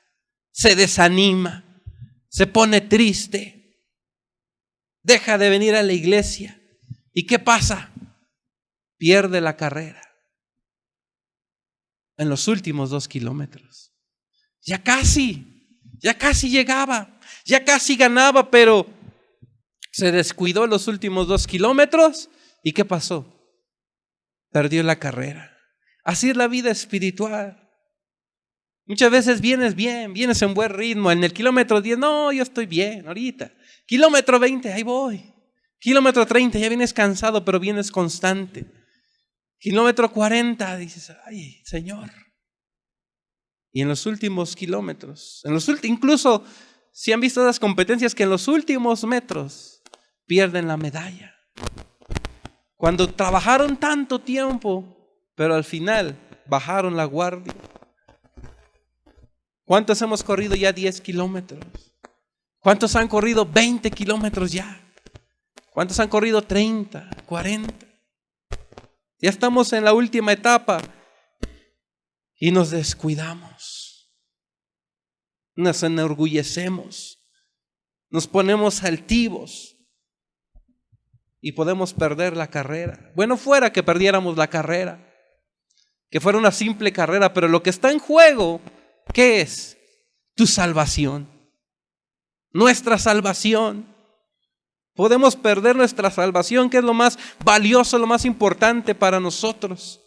se desanima, se pone triste, deja de venir a la iglesia. ¿Y qué pasa? Pierde la carrera. en los últimos 2 kilómetros. Ya casi llegaba, ya casi ganaba, pero se descuidó en los últimos 2 kilómetros. ¿Y qué pasó? Perdió la carrera. Así es la vida espiritual. Muchas veces vienes bien, vienes en buen ritmo. En el kilómetro 10, no, yo estoy bien ahorita. Kilómetro 20, ahí voy. Kilómetro 30, ya vienes cansado, pero vienes constante. Kilómetro 40, dices, ay, Señor. Y en los últimos kilómetros, incluso si han visto las competencias que en los últimos metros pierden la medalla. Cuando trabajaron tanto tiempo, pero al final bajaron la guardia. ¿Cuántos hemos corrido ya 10 kilómetros? ¿Cuántos han corrido 20 kilómetros ya? ¿Cuántos han corrido 30, 40? Ya estamos en la última etapa y nos descuidamos. Nos enorgullecemos. Nos ponemos altivos y podemos perder la carrera. Bueno, fuera que perdiéramos la carrera, que fuera una simple carrera, pero lo que está en juego, ¿qué es? Tu salvación. Nuestra salvación. Podemos perder nuestra salvación, que es lo más valioso, lo más importante para nosotros.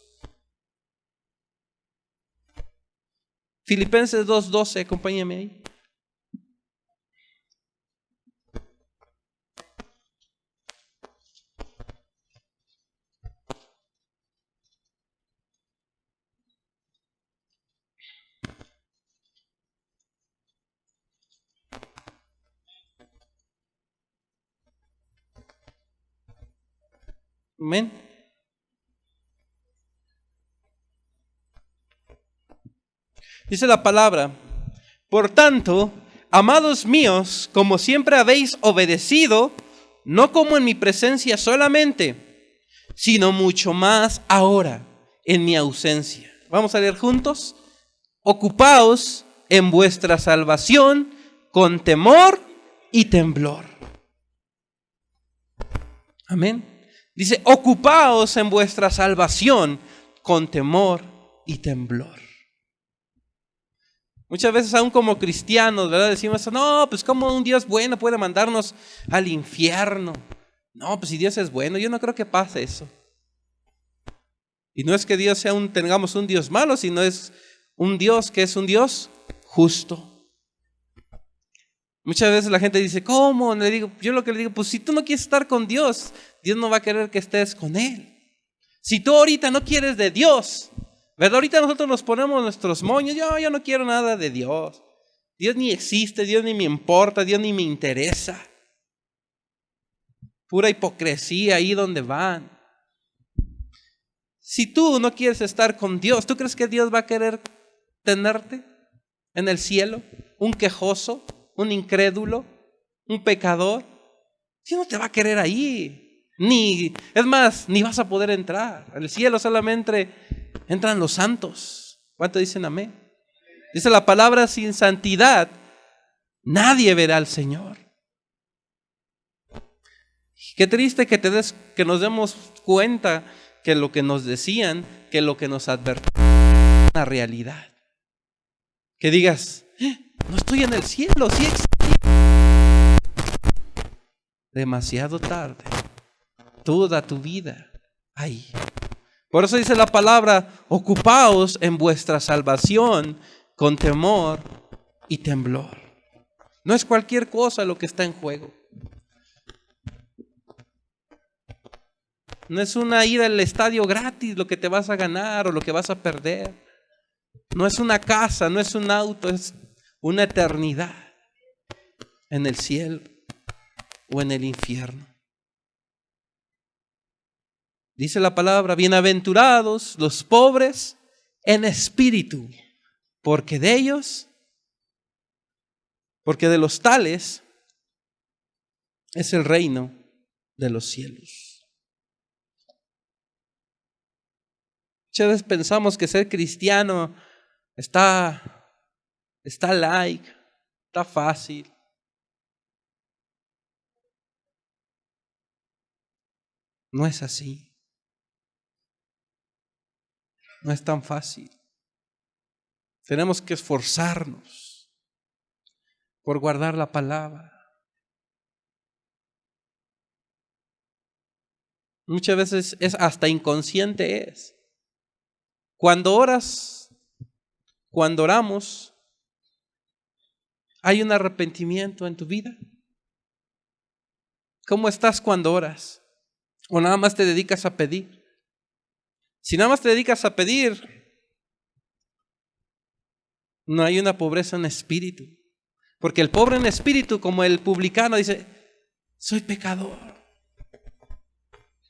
Filipenses 2:12, acompáñame ahí. Amén. Dice la palabra: por tanto, amados míos, como siempre habéis obedecido, no como en mi presencia solamente, sino mucho más ahora en mi ausencia. Vamos a leer juntos. Ocupaos en vuestra salvación con temor y temblor. Amén. Dice, ocupaos en vuestra salvación con temor y temblor. Muchas veces aún como cristianos, ¿verdad? Decimos, no, pues como un Dios bueno puede mandarnos al infierno. No, pues si Dios es bueno, yo no creo que pase eso. Y no es que Dios tengamos un Dios malo, sino es un Dios que es un Dios justo. Muchas veces la gente dice, ¿cómo? Yo lo que le digo, pues si tú no quieres estar con Dios, Dios no va a querer que estés con Él. Si tú ahorita no quieres de Dios, ¿verdad? Ahorita nosotros nos ponemos nuestros moños, yo no quiero nada de Dios. Dios ni existe, Dios ni me importa, Dios ni me interesa. Pura hipocresía ahí donde van. Si tú no quieres estar con Dios, ¿tú crees que Dios va a querer tenerte en el cielo? ¿Un quejoso? ¿Un incrédulo? ¿Un pecador? Dios no te va a querer ahí. Es más, ni vas a poder entrar. Al cielo solamente entran los santos. ¿Cuánto dicen amén? Dice la palabra, sin santidad nadie verá al Señor. Qué triste que nos demos cuenta que lo que nos decían, que lo que nos advertían es una realidad. Que digas, no estoy en el cielo, sí existí. Demasiado tarde. Toda tu vida ahí. Por eso dice la palabra, ocupaos en vuestra salvación con temor y temblor. No es cualquier cosa lo que está en juego. No es una ida al estadio gratis lo que te vas a ganar o lo que vas a perder. No es una casa, no es un auto, es una eternidad en el cielo o en el infierno. Dice la palabra, bienaventurados los pobres en espíritu, porque de los tales es el reino de los cielos. Muchas veces pensamos que ser cristiano está light, está fácil. No es así. No es tan fácil. Tenemos que esforzarnos por guardar la palabra. Muchas veces es hasta inconsciente es. Cuando oras, cuando oramos, ¿hay un arrepentimiento en tu vida? ¿Cómo estás cuando oras? ¿O nada más te dedicas a pedir? Si nada más te dedicas a pedir, no hay una pobreza en espíritu. Porque el pobre en espíritu, como el publicano, dice, soy pecador.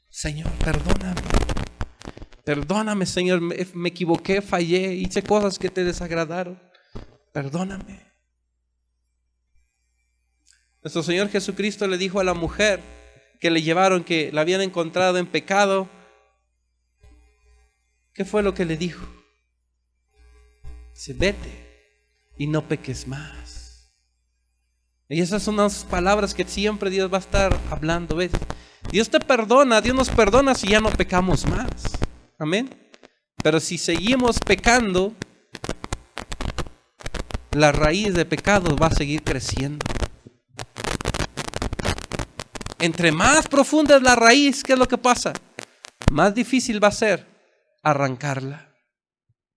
Señor, perdóname. Perdóname, Señor, me equivoqué, fallé, hice cosas que te desagradaron. Perdóname. Nuestro Señor Jesucristo le dijo a la mujer que le llevaron, que la habían encontrado en pecado. ¿Qué fue lo que le dijo? Dice, vete y no peques más. Y esas son las palabras que siempre Dios va a estar hablando, ¿ves? Dios te perdona, Dios nos perdona si ya no pecamos más. Amén. Pero si seguimos pecando, la raíz de pecado va a seguir creciendo. Entre más profunda es la raíz, ¿qué es lo que pasa? Más difícil va a ser arrancarla.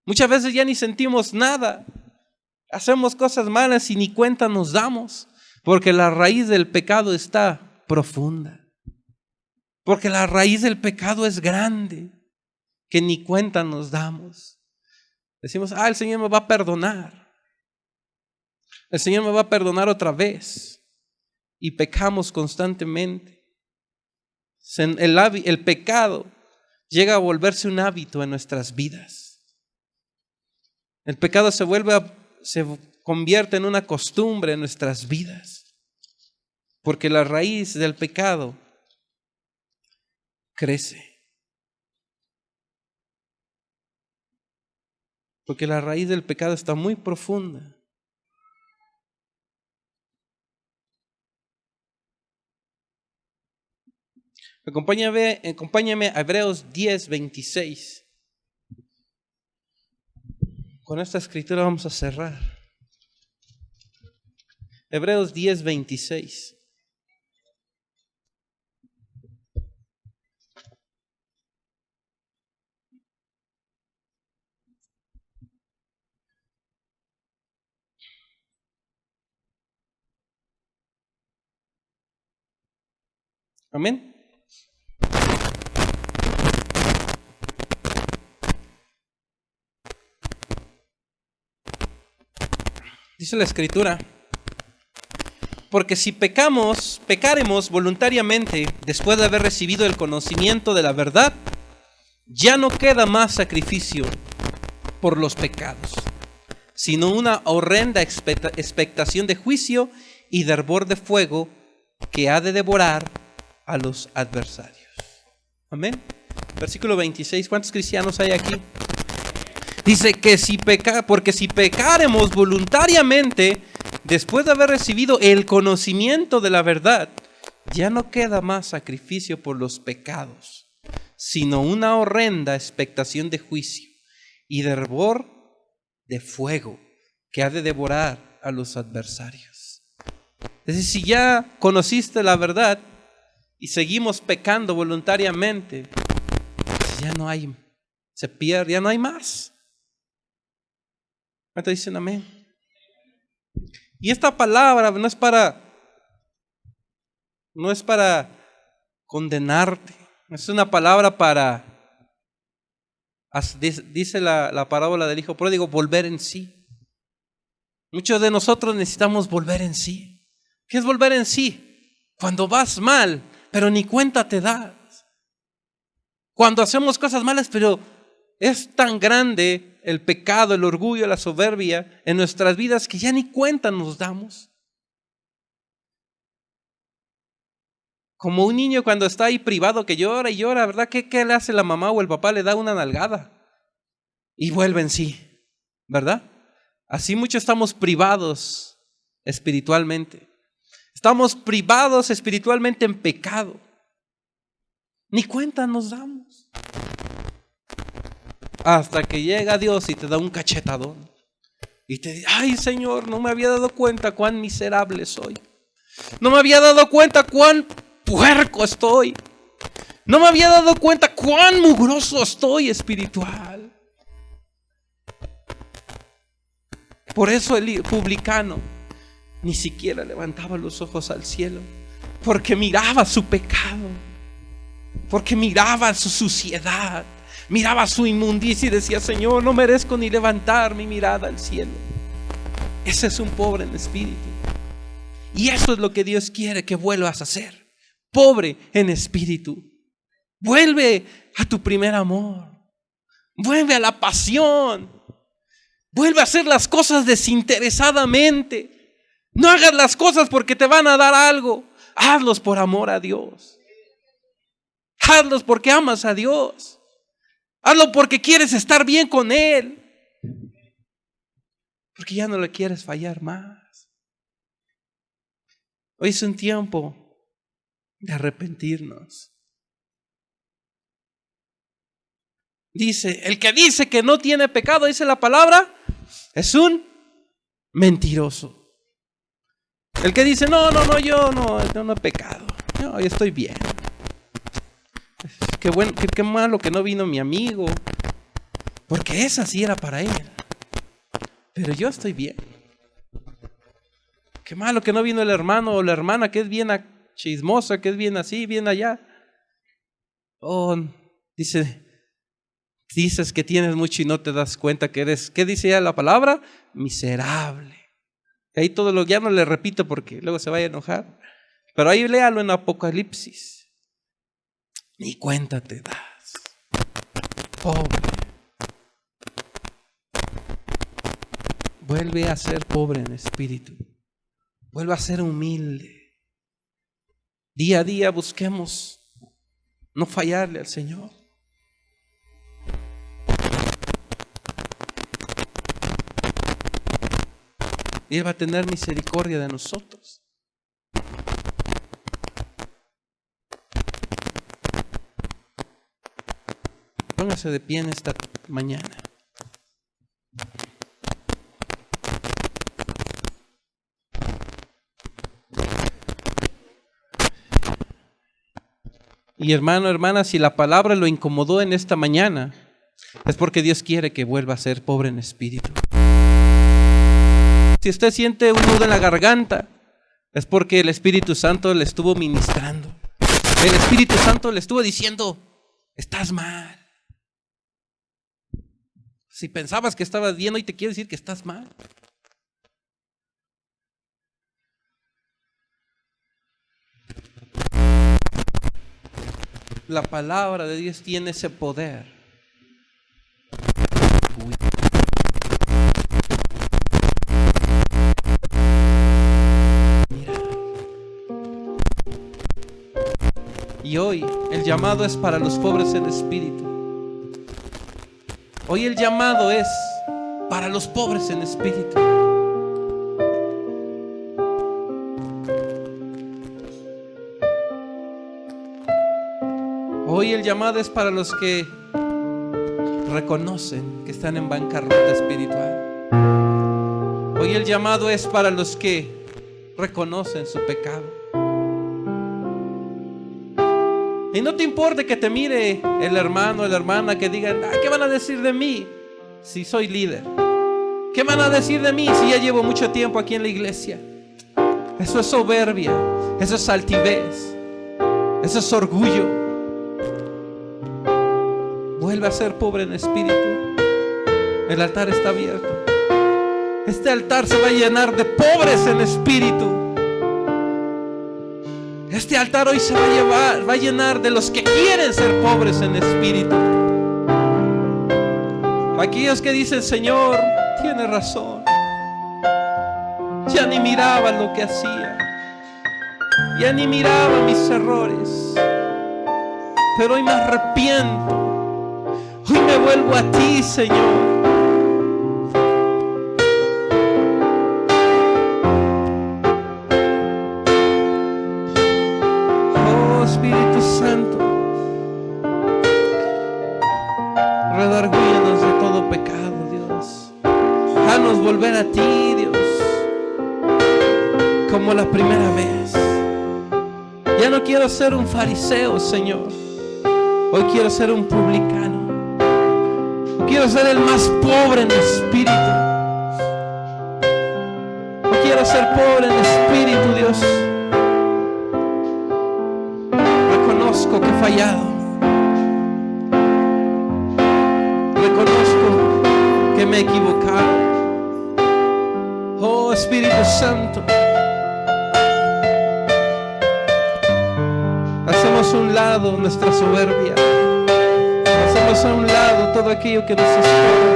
Muchas veces ya ni sentimos nada. Hacemos cosas malas y ni cuenta nos damos. Porque la raíz del pecado está profunda. Porque la raíz del pecado es grande, que ni cuenta nos damos. Decimos, el Señor me va a perdonar. El Señor me va a perdonar otra vez. Y pecamos constantemente. El pecado llega a volverse un hábito en nuestras vidas. El pecado se convierte en una costumbre en nuestras vidas. Porque la raíz del pecado crece. Porque la raíz del pecado está muy profunda. Acompáñame a Hebreos 10:26. Con esta escritura vamos a cerrar. Hebreos 10:26. Amén. Dice la escritura, porque si pecaremos voluntariamente después de haber recibido el conocimiento de la verdad, ya no queda más sacrificio por los pecados, sino una horrenda expectación de juicio y de hervor de fuego que ha de devorar a los adversarios. Amén. Versículo 26. ¿Cuántos cristianos hay aquí? Dice que porque si pecaremos voluntariamente después de haber recibido el conocimiento de la verdad, ya no queda más sacrificio por los pecados, sino una horrenda expectación de juicio y de hervor de fuego que ha de devorar a los adversarios. Es decir, si ya conociste la verdad y seguimos pecando voluntariamente, pues ya no hay, se pierde, ya no hay más. ¿Cuántos dicen amén? Y esta palabra no es para condenarte, es una palabra para, dice la parábola del hijo pródigo, volver en sí. Muchos de nosotros necesitamos volver en sí. ¿Qué es volver en sí? Cuando vas mal, pero ni cuenta te das. Cuando hacemos cosas malas, pero es tan grande el pecado, el orgullo, la soberbia en nuestras vidas que ya ni cuenta nos damos. Como un niño cuando está ahí privado que llora y llora, ¿verdad? ¿Qué le hace la mamá o el papá? Le da una nalgada y vuelve en sí, ¿verdad? Así mucho estamos privados espiritualmente. Estamos privados espiritualmente en pecado. Ni cuenta nos damos. Hasta que llega Dios y te da un cachetadón. Y te dice, ay Señor, no me había dado cuenta cuán miserable soy. No me había dado cuenta cuán puerco estoy. No me había dado cuenta cuán mugroso estoy espiritual. Por eso el publicano ni siquiera levantaba los ojos al cielo, porque miraba su pecado, porque miraba su suciedad, miraba su inmundicia y decía, Señor, no merezco ni levantar mi mirada al cielo. Ese es un pobre en espíritu. Y eso es lo que Dios quiere que vuelvas a hacer. Pobre en espíritu. Vuelve a tu primer amor. Vuelve a la pasión. Vuelve a hacer las cosas desinteresadamente. No hagas las cosas porque te van a dar algo. Hazlos por amor a Dios. Hazlos porque amas a Dios. Hazlo porque quieres estar bien con Él. Porque ya no le quieres fallar más. Hoy es un tiempo de arrepentirnos. Dice, el que dice que no tiene pecado, dice la palabra, es un mentiroso. El que dice, yo no he pecado, yo estoy bien. Qué bueno, qué malo que no vino mi amigo, porque esa sí era para él. Pero yo estoy bien. Qué malo que no vino el hermano o la hermana que es bien chismosa, que es bien así, bien allá. Oh, dices que tienes mucho y no te das cuenta que eres, ¿qué dice ya la palabra? Miserable. Ahí todo lo, ya no le repito porque luego se vaya a enojar. Pero ahí léalo en Apocalipsis. Ni cuenta te das. Pobre. Vuelve a ser pobre en espíritu. Vuelve a ser humilde. Día a día busquemos no fallarle al Señor. Y Él va a tener misericordia de nosotros. Póngase de pie en esta mañana. Y hermano, hermana, si la palabra lo incomodó en esta mañana, es porque Dios quiere que vuelva a ser pobre en espíritu. Si usted siente un nudo en la garganta, es porque el Espíritu Santo le estuvo ministrando. El Espíritu Santo le estuvo diciendo, estás mal. Si pensabas que estabas bien, hoy te quiere decir que estás mal. La palabra de Dios tiene ese poder. Mira. Y hoy el llamado es para los pobres en espíritu. Hoy el llamado es para los pobres en espíritu. Hoy el llamado es para los que reconocen que están en bancarrota espiritual. Hoy el llamado es para los que reconocen su pecado. Y no te importe que te mire el hermano o la hermana que digan, ¿qué van a decir de mí si soy líder? ¿Qué van a decir de mí si ya llevo mucho tiempo aquí en la iglesia? Eso es soberbia, eso es altivez, eso es orgullo. Vuelve a ser pobre en espíritu. El altar está abierto. Este altar se va a llenar de pobres en espíritu. Este altar hoy se va a llenar de los que quieren ser pobres en espíritu. Aquellos que dicen, Señor, tiene razón. Ya ni miraba lo que hacía. Ya ni miraba mis errores. Pero hoy me arrepiento. Hoy me vuelvo a ti, Señor. Oh, Espíritu Santo, redargúyenos de todo pecado, Dios. Haznos volver a ti, Dios, como la primera vez. Ya no quiero ser un fariseo, Señor. Hoy quiero ser un publicano. Hoy quiero ser el más pobre en espíritu. Hoy quiero ser pobre en espíritu, Dios. Reconozco que he fallado. Reconozco que me he equivocado. Oh, Espíritu Santo, hacemos a un lado nuestra soberbia. Hacemos a un lado todo aquello que nos estorba.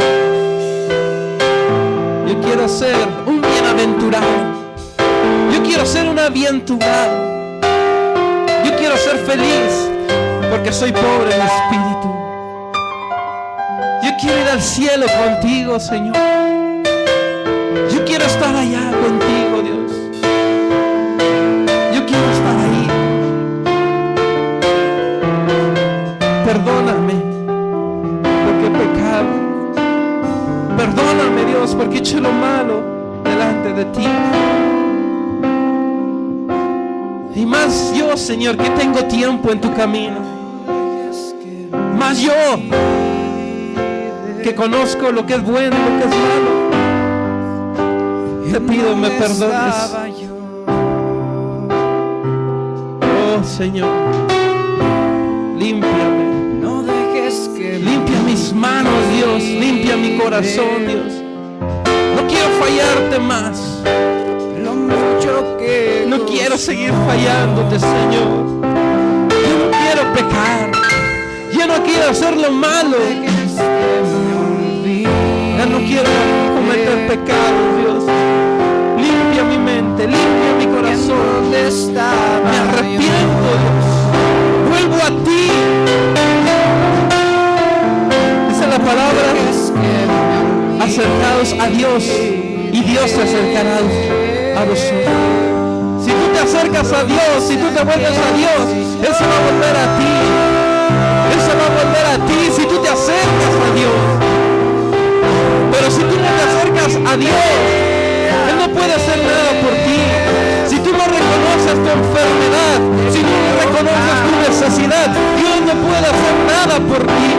Yo quiero ser un bienaventurado. Yo quiero ser un bienaventurado. Yo quiero ser feliz porque soy pobre en espíritu. Yo quiero ir al cielo contigo, Señor. Yo quiero estar allá contigo, Dios. Yo quiero estar ahí. Perdóname porque he pecado. Perdóname, Dios, porque he hecho lo malo delante de ti. Y más yo, Señor, que tengo tiempo en tu camino. Más yo, que conozco lo que es bueno y lo que es malo. Te pido me perdones. Oh, Señor, límpiame. Limpia mis manos, Dios. Limpia mi corazón, Dios. No quiero fallarte más. No quiero seguir fallándote, Señor. Yo no quiero pecar. Yo no quiero hacer lo malo. Ya no quiero cometer pecado, Dios. Limpia mi mente, limpia mi corazón. Me arrepiento, Dios. Vuelvo a ti. Esa es la palabra. Acercaos a Dios y Dios se acercará a vosotros. Si tú te acercas a Dios, si tú te vuelves a Dios, Él se va a volver a ti. Él se va a volver a ti si tú te acercas a Dios. Pero si tú no te acercas a Dios, Él no puede hacer nada por ti. Si tú no reconoces tu enfermedad, si tú no reconoces tu necesidad, Dios no puede hacer nada por ti.